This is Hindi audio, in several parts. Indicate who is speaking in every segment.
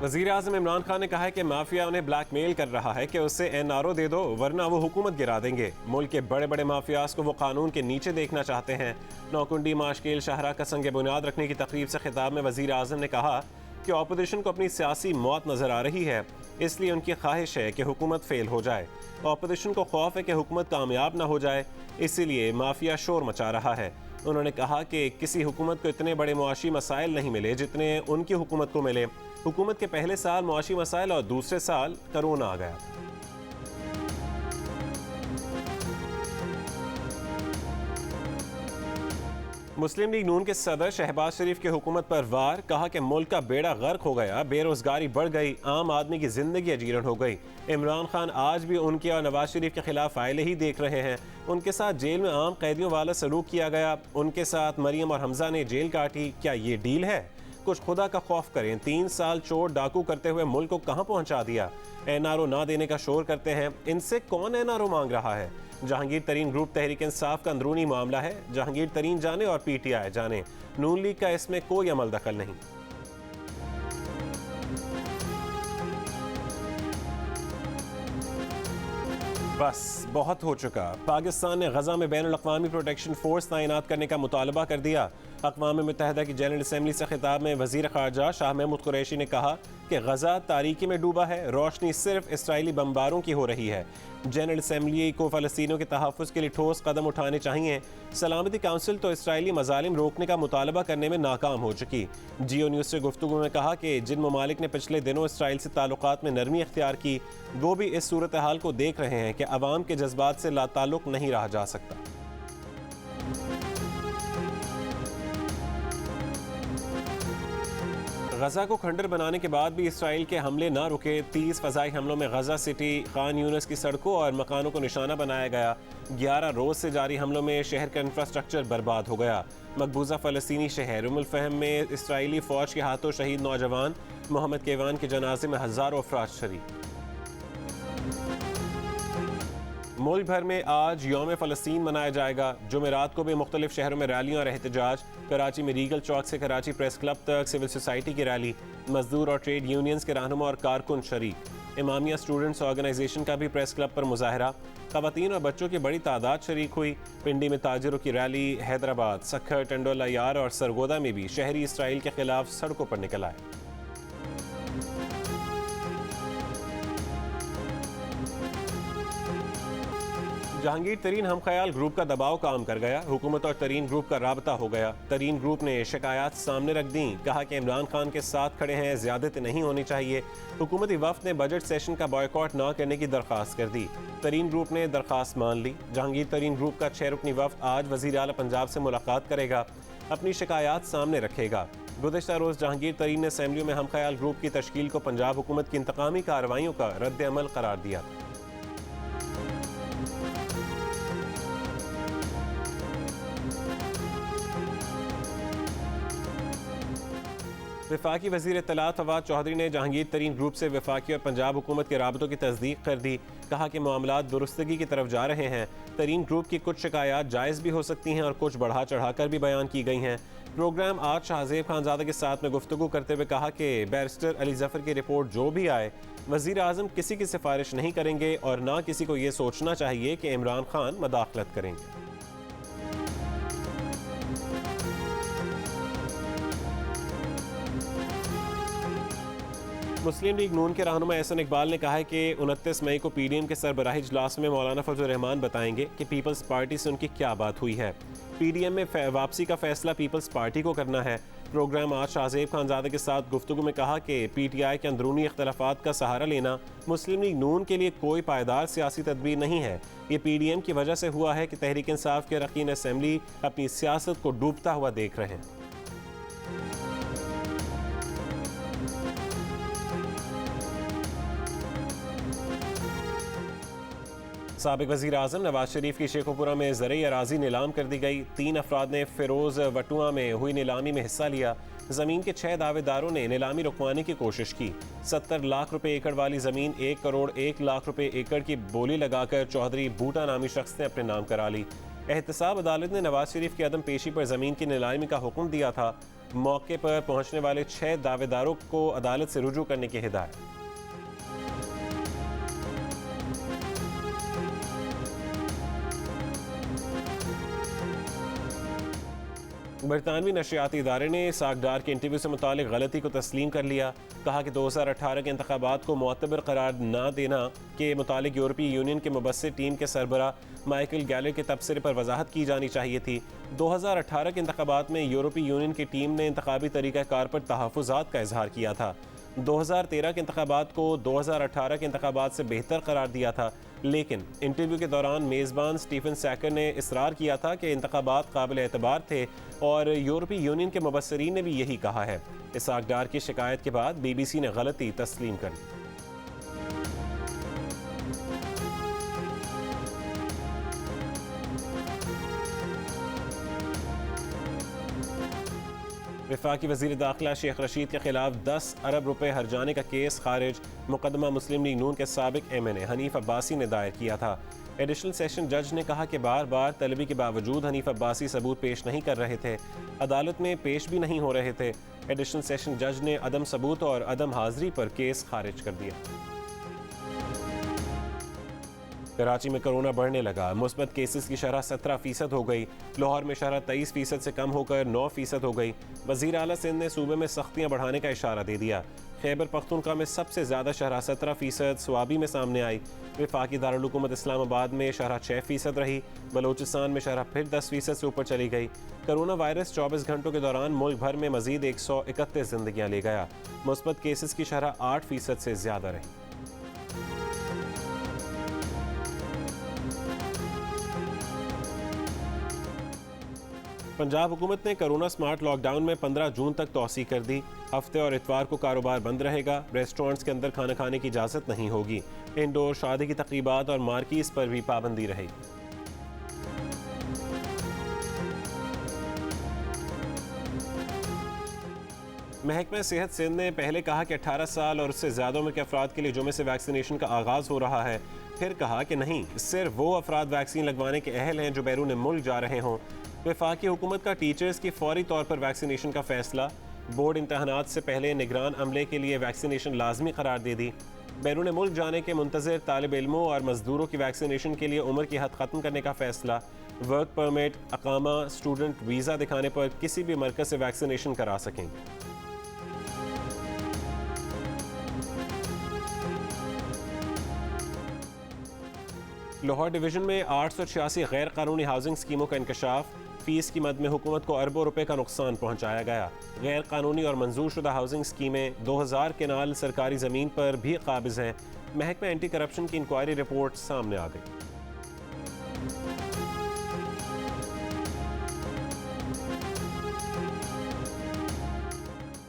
Speaker 1: वज़ीर आज़म इमरान खान ने कहा है कि माफिया उन्हें ब्लैकमेल कर रहा है कि उससे एनआरओ दे दो वरना वो हुकूमत गिरा देंगे। मुल्क के बड़े बड़े माफियाज को वो कानून के नीचे देखना चाहते हैं। नौकुंडी माशकेल शाहरा का संग बुनियाद रखने की तकरीब से खिताब में वज़ीर आज़म ने कहा कि अपोजिशन को अपनी सियासी मौत नजर आ रही है, इसलिए उनकी ख्वाहिश है कि हुकूमत फेल हो जाए। अपोजिशन को खौफ है कि हुकूमत कामयाब ना हो जाए, इसीलिए माफिया शोर मचा रहा है। उन्होंने कहा कि किसी हुकूमत को इतने बड़े मुआशी मसाइल नहीं मिले जितने उनकी हुकूमत को मिले। हुकूमत के पहले साल मुआशी मसाइल और दूसरे साल कोरोना आ गया। मुस्लिम लीग नून के सदर शहबाज शरीफ की हुकूमत पर वार, कहा कि मुल्क का बेड़ा गर्क हो गया, बेरोजगारी बढ़ गई, आम आदमी की जिंदगी अजीरन हो गई। इमरान खान आज भी उनके और नवाज शरीफ के खिलाफ फाइलें ही देख रहे हैं। उनके साथ जेल में आम कैदियों वाला सलूक किया गया, उनके साथ मरियम और हमजा ने जेल काटी। क्या ये डील है? कुछ खुदा का खौफ करें। 3 साल चोर डाकू करते हुए मुल्क को कहां पहुंचा दिया। एनआरओ ना देने का शोर करते हैं, इनसे कौन एनआरओ मांग रहा है? जहांगीर तरीन ग्रुप तहरीक इंसाफ का अंदरूनी मामला है, जहांगीर तरीन जाने और पीटीआई जाने, नून लीग का इसमें कोई अमल दखल नहीं। बस बहुत हो चुका। पाकिस्तान ने गजा में बैनुल अक़वामी प्रोटेक्शन फोर्स तैनात करने का मुतालबा कर दिया। अक़वाम मुत्तहिदा की जनरल असम्बली से खिताब में वज़ीर ख़ारजा शाह महमूद कुरैशी ने कहा कि गजा तारीकी में डूबा है, रोशनी सिर्फ इसराइली बमबारों की हो रही है। जनरल असम्बली को फ़लस्तीनियों के तहफ़्फ़ुज़ के लिए ठोस कदम उठाने चाहिए। सलामती काउंसिल तो इसराइली मज़ालिम रोकने का मुतालबा करने में नाकाम हो चुकी। जियो न्यूज़ से गुफ्तगू में कहा कि जिन ममालिक ने पिछले दिनों इसराइल से ताल्लुकात में नरमी इख्तियार की, वो भी इस सूरत हाल को देख रहे हैं कि अवाम के जज्बात से लाताल्लुक़ नहीं रहा जा सकता। गजा को खंडर बनाने के बाद भी इसराइल के हमले ना रुके। 30 फ़ज़ाई हमलों में गजा सिटी, खान यूनिस की सड़कों और मकानों को निशाना बनाया गया। 11 रोज़ से जारी हमलों में शहर का इंफ्रास्ट्रक्चर बर्बाद हो गया। मकबूजा फ़लस्तीनी शहर उम अल फ़हम में इसराइली फ़ौज के हाथों शहीद नौजवान मोहम्मद केवान के जनाजे में हज़ारों अफराद शरीक। मुल्क भर में आज यौम फ़लस्तीन मनाया जाएगा। जुमेरात को भी मुख्तलिफ शहरों में रैलियाँ और एहतजाज। कराची में रीगल चौक से कराची प्रेस क्लब तक सिविल सोसाइटी की रैली, मजदूर और ट्रेड यूनियंस के रहनुमा और कारकुन शरीक। इमामिया स्टूडेंट्स ऑर्गेनाइजेशन का भी प्रेस क्लब पर मुजाहरा। ख़वातीन और बच्चों की बड़ी तादाद शरीक हुई। पिंडी में ताजिरों की रैली। हैदराबाद, सखर, टंडोला यार और सरगोदा में भी शहरी इसराइल के खिलाफ सड़कों पर निकल आए। जहांगीर तरीन हम ख्याल ग्रुप का दबाव काम कर गया। हुकूमत और तरीन ग्रुप का राबता हो गया। तरीन ग्रुप ने शिकायत सामने रख दी, कहा कि इमरान खान के साथ खड़े हैं, ज़्यादती नहीं होनी चाहिए। हुकूमती वफ़द ने बजट सेशन का बॉयकॉट ना करने की दरख्वास्त कर दी। तरीन ग्रुप ने दरख्वास्त मान ली। जहांगीर तरीन ग्रुप का 6 रुकनी वफ़द आज वज़ीर आला पंजाब से मुलाकात करेगा, अपनी शिकायत सामने रखेगा। गुज़श्ता रोज़ जहांगीर तरीन ने असम्बली में हम ख्याल ग्रुप की तश्कील को पंजाब हुकूमत की इंतकामी कार्रवाइयों का रद्द अमल करार दिया। वफाकी वज़ीर इत्तलात फवाद चौधरी ने जहांगीर तरीन ग्रुप से वफाकी और पंजाब हुकूमत के राबतों की तस्दीक कर दी। कहा कि मामलात दुरुस्तगी की तरफ जा रहे हैं। तरीन ग्रुप की कुछ शिकायत जायज़ भी हो सकती हैं और कुछ बढ़ा चढ़ा कर भी बयान की गई हैं। प्रोग्राम आज शाहजेब खानज़ादा के साथ में गुफ्तगू करते हुए कहा कि बैरिस्टर अली ज़फ़र की रिपोर्ट जो भी आए, वज़ीर आज़म किसी की सिफारिश नहीं करेंगे और ना किसी को ये सोचना चाहिए कि इमरान खान मदाखलत करेंगे। मुस्लिम लीग नून के रहनुमा एहसन इकबाल ने कहा है कि 29 मई को पीडीएम के सरबराही इजलास में मौलाना फजल रहमान बताएंगे कि पीपल्स पार्टी से उनकी क्या बात हुई है। पीडीएम में वापसी का फैसला पीपल्स पार्टी को करना है। प्रोग्राम आज शाहजेब खानज़ादा के साथ गुफ्तगू में कहा कि पीटीआई के अंदरूनी इख्तलाफात का सहारा लेना मुस्लिम लीग नून के लिए कोई पायदार सियासी तदबीर नहीं है। ये पीडीएम की वजह से हुआ है कि तहरीक इंसाफ के अरकान असम्बली अपनी सियासत को डूबता हुआ देख रहे हैं। साबिक वज़ीर आज़म नवाज शरीफ की शेखोपुरा में ज़रई अराज़ी नीलाम कर दी गई। 3 अफराद ने फ़िरोज़ वटुआ में हुई नीलामी में हिस्सा लिया। ज़मीन के 6 दावेदारों ने नीलामी रुकवाने की कोशिश की। 70 लाख रुपए एकड़ वाली ज़मीन 1 करोड़ 1 लाख रुपए एकड़ की बोली लगाकर चौधरी बूटा नामी शख्स ने अपने नाम करा ली। एहतसाब अदालत ने नवाज शरीफ की अदम पेशी पर ज़मीन की नीलामी का हुक्म दिया था। मौके पर पहुंचने वाले 6 दावेदारों को अदालत से रुजू करने की हिदायत। बरतानवी नशियाती इदारे ने सागदार के इंटरव्यू से मुतालिक गलती को तस्लीम कर लिया। कहा कि 2018 के इंतखाबात को मुअतबर करार न देना के मुतालिक यूरोपीय यूनियन के मुबस्सिर टीम के सरबरा माइकल गैलर के तबसरे पर वजाहत की जानी चाहिए थी। 2018 के इंतखाबात में यूरोपीय यूनियन की टीम ने इंतखाबी तरीक़ाकार पर तहफ़्फ़ुज़ात का इजहार किया था। 2013 के इंतखाबात को 2018 के इंतखाबात से बेहतर करार दिया था, लेकिन इंटरव्यू के दौरान मेज़बान स्टीफन सैकर ने इसरार किया था कि इंतखाबात काबिल एतबार थे और यूरोपीय यूनियन के मुबस्सिरीन ने भी यही कहा है। इसहाक डार की शिकायत के बाद BBC ने गलती तस्लीम कर ली। वफाकी वज़ीर दाखिला शेख रशीद के खिलाफ 10 अरब रुपए हर्जाने का केस खारिज। मुकदमा मुस्लिम लीग नून के साबिक MNA हनीफ अब्बासी ने दायर किया था। एडिशनल सेशन जज ने कहा कि बार बार तलबी के बावजूद हनीफ अब्बासी सबूत पेश नहीं कर रहे थे, अदालत में पेश भी नहीं हो रहे थे। एडिशनल सेशन जज ने अदम सबूत और अदम हाजिरी पर केस खारिज कर दिया। कराची में कोरोना बढ़ने लगा। मुस्बत केसेस की शरह 17% हो गई। लाहौर में शरह 23% से कम होकर 9% हो गई। वज़ीर आला सिंध ने सूबे में सख्तियाँ बढ़ाने का इशारा दे दिया। खैबर पख्तूनख्वा में सबसे ज़्यादा शरह 17% स्वाबी में सामने आई। वफाकी दारुल हुकूमत इस्लामाबाद में शरह 6% रही। बलोचिस्तान में शरह फिर 10% से ऊपर चली गई। कोरोना वायरस 24 घंटों के दौरान मुल्क भर में मजीद 131 जिंदगियाँ ले गया। मुस्बत केसेस की शरह 8% से ज़्यादा रही। पंजाब हुकूमत ने कोरोना स्मार्ट लॉकडाउन में 15 जून तक तौसी कर दी। हफ्ते और इतवार को कारोबार बंद रहेगा। रेस्टोरेंट्स के अंदर खाना खाने की इजाज़त नहीं होगी। इंडोर शादी की तकरीबात और मार्कीज़ पर भी पाबंदी रहेगी। महकमा सेहत सिंध ने पहले कहा कि 18 साल और उससे ज़्यादा उम्र के अफराद के लिए जुमे से वैक्सीनेशन का आगाज़ हो रहा है। फिर कहा कि नहीं, सिर्फ वो अफराद वैक्सीन लगवाने के अहल हैं जो बैरून मुल्क जा रहे हों। वफाकी हुकूमत का टीचर्स की फौरी तौर पर वैक्सीनेशन का फैसला। बोर्ड इम्तहानात से पहले निगरान अमले के लिए वैक्सीनेशन लाजमी करार दे दी। बैरून मुल्क जाने के मुंतज़िर तालिब इल्मों और मजदूरों की वैक्सीनेशन के लिए उम्र की हद ख़त्म करने का फैसला। वर्क परमिट, अकामा, स्टूडेंट वीज़ा दिखाने पर किसी भी मरकज़ से वैक्सीनेशन करा सकेंगे। लाहौर डिवीज़न में 886 गैर कानूनी हाउसिंग स्कीमों का इंकशाफ। फीस की मद में हुकूमत को अरबों रुपए का नुकसान पहुंचाया गया। गैर कानूनी और मंजूर शुदा हाउसिंग स्कीमें 2000 के नाल सरकारी ज़मीन पर भी काबिज हैं। महकमा एंटी करप्शन की इंक्वायरी रिपोर्ट सामने आ गई।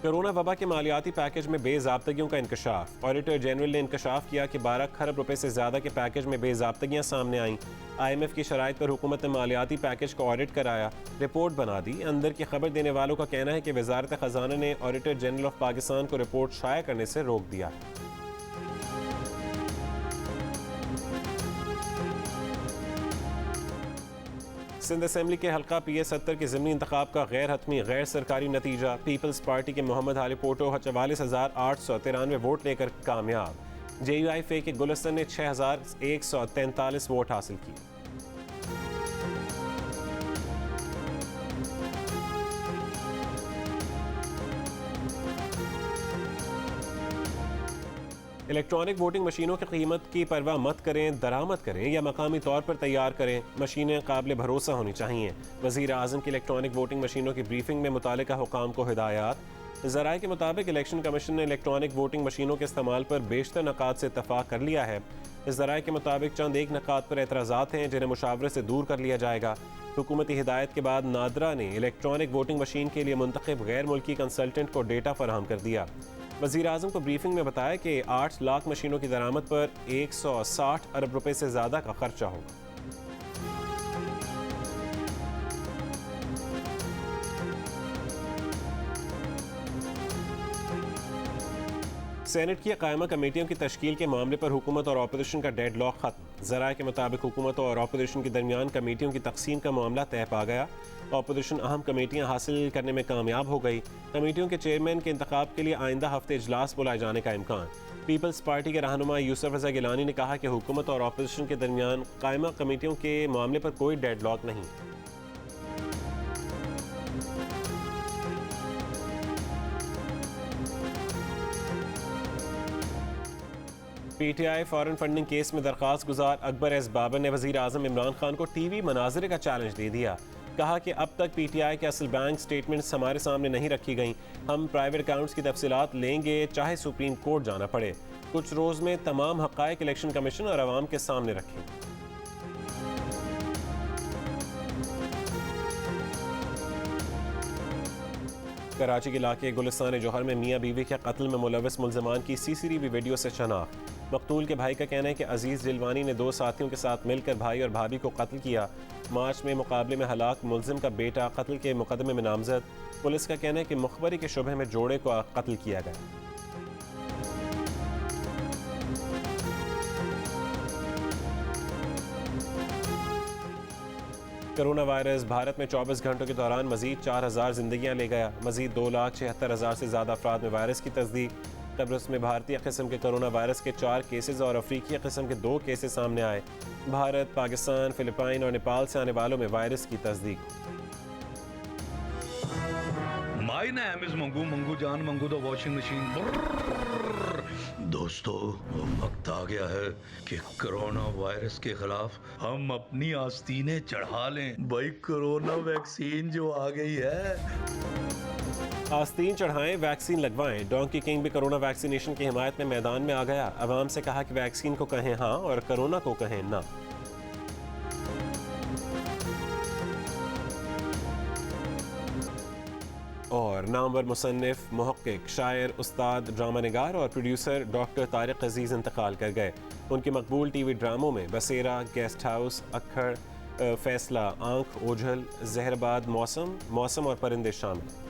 Speaker 1: कोरोना वबा के मालियाती पैकेज में बेज़ाब्तगियों का इंकशाफ। ऑडिटर जनरल ने इंकशाफ किया कि 12 खरब रुपए से ज़्यादा के पैकेज में बेज़ाब्तगियाँ सामने आईं। IMF की शराइत पर हुकूमत ने मालियाती पैकेज को ऑडिट कराया, रिपोर्ट बना दी। अंदर की खबर देने वालों का कहना है कि वजारत ख़जाना ने ऑडिटर जनरल ऑफ पाकिस्तान को रिपोर्ट शाया करने से रोक दिया। सिंध असेंबली के हल्का PS 70 के ज़िमनी इंतखाब का गैर हतमी गैर सरकारी नतीजा। पीपल्स पार्टी के मोहम्मद हाली पोटो 44,893 वोट लेकर कामयाब। JUI के गुलशन ने 6,143 वोट हासिल किए। इलेक्ट्रॉनिक वोटिंग मशीनों की कीमत की परवाह मत करें, दरामद करें या मकामी तौर पर तैयार करें। मशीनें काबिल भरोसा होनी चाहिए। वज़ीर आज़म की इलेक्ट्रॉनिक वोटिंग मशीनों की ब्रीफिंग में मुतालिका हुकाम को हिदायत। ज़राए के मुताबिक इलेक्शन कमीशन ने इलेक्ट्रॉनिक वोटिंग मशीनों के इस्तेमाल पर बेशतर नकात से इत्तफाक कर लिया है। इस ज़राए के मुताबिक चंद एक नकात पर एतराज़ात हैं जिन्हें मुशावरे से दूर कर लिया जाएगा। हुकूमती हिदायत के बाद नादरा ने इलेक्ट्रॉनिक वोटिंग मशीन के लिए मुंतखब गैर मुल्की कंसल्टेंट को डेटा फराहम कर दिया। वज़ीर आज़म को ब्रीफिंग में बताया कि 8 लाख मशीनों की दरामद पर 160 अरब रुपए से ज़्यादा का खर्चा होगा। सेनेट की कायमा कमेटियों की तश्कील के मामले पर हुकूमत और अपोजिशन का डेडलॉक खत्म। ज़राए के मुताबिक हुकूमत और अपोजिशन के दरमियान कमेटियों की तकसीम का मामला तय पा गया। अपोजिशन अहम कमेटियां हासिल करने में कामयाब हो गई। कमेटियों के चेयरमैन के इंतखाब के लिए आइंदा हफ्ते इजलास बुलाए जाने का इम्कान। पीपल्स पार्टी के रहनुमा यूसुफ रजा गिलानी ने कहा कि हुकूमत और अपोजिशन के दरमियान कायमा कमेटियों के मामले पर कोई डेडलॉक नहीं। पीटीआई फॉरेन फंडिंग केस में दरख्वास्त गुजार अकबर एस बाबर ने वजीर आजम इमरान खान को टीवी मनाजरे का चैलेंज दे दिया। कहा कि अब तक पीटीआई के असल बैंक स्टेटमेंट्स हमारे सामने नहीं रखी गई। हम प्राइवेट अकाउंट्स की तफसीलात लेंगे चाहे सुप्रीम कोर्ट जाना पड़े। कुछ रोज़ में तमाम हक़ाइक़ इलेक्शन कमीशन और अवाम के सामने रखें। कराची के इलाके गुलिस्तान जौहर में मियाँ बीवी के कत्ल में मुलविस मुल्ज़मान की सीसीटीवी वीडियो से शनाख्त। मकतूल के भाई का कहना है कि अजीज़ जिलवानी ने 2 साथियों के साथ मिलकर भाई और भाभी को कत्ल किया। मार्च में मुकाबले में हलाक मुल्जिम का बेटा कत्ल के मुकदमे में नामजद। पुलिस का कहना है कि मुखबरी के शुबे में जोड़े को कत्ल किया गया। कोरोना वायरस भारत में 24 घंटों के दौरान मजीद 4000 जिंदगियां ले गया। मजीद 2,76,000 से ज़्यादा अफराद में वायरस की तस्दीक। कब्रस में भारतीय किस्म के कोरोना वायरस के 4 केसेस और अफ्रीकी किस्म के 2 केसेस सामने आए। भारत, पाकिस्तान, फिलिपाइन और नेपाल से आने वालों में वायरस की तस्दीक।
Speaker 2: My name is Mangu, Mangu जान मंगू द वॉशिंग मशीन। दोस्तों, वक्त आ गया है कि कोरोना वायरस के खिलाफ हम अपनी आस्तीनें चढ़ा लें। भाई कोरोना वैक्सीन जो आ गई है,
Speaker 1: आस्तीन चढ़ाएं, वैक्सीन लगवाएं। डोंकी किंग भी कोरोना वैक्सीनेशन की हिमायत में मैदान में आ गया। अवाम से कहा कि वैक्सीन को कहें हाँ और कोरोना को कहें ना। और नामवर मुसन्निफ, मुहक्किक, शायर, उस्ताद, ड्रामा निगार और प्रोड्यूसर डॉक्टर तारिक अजीज़ इंतकाल कर गए। उनके मकबूल टीवी ड्रामों में बसेरा, गेस्ट हाउस, अक्खड़, फैसला, आंख, ओझल, जहरबाद, मौसम और परिंदे शामिल।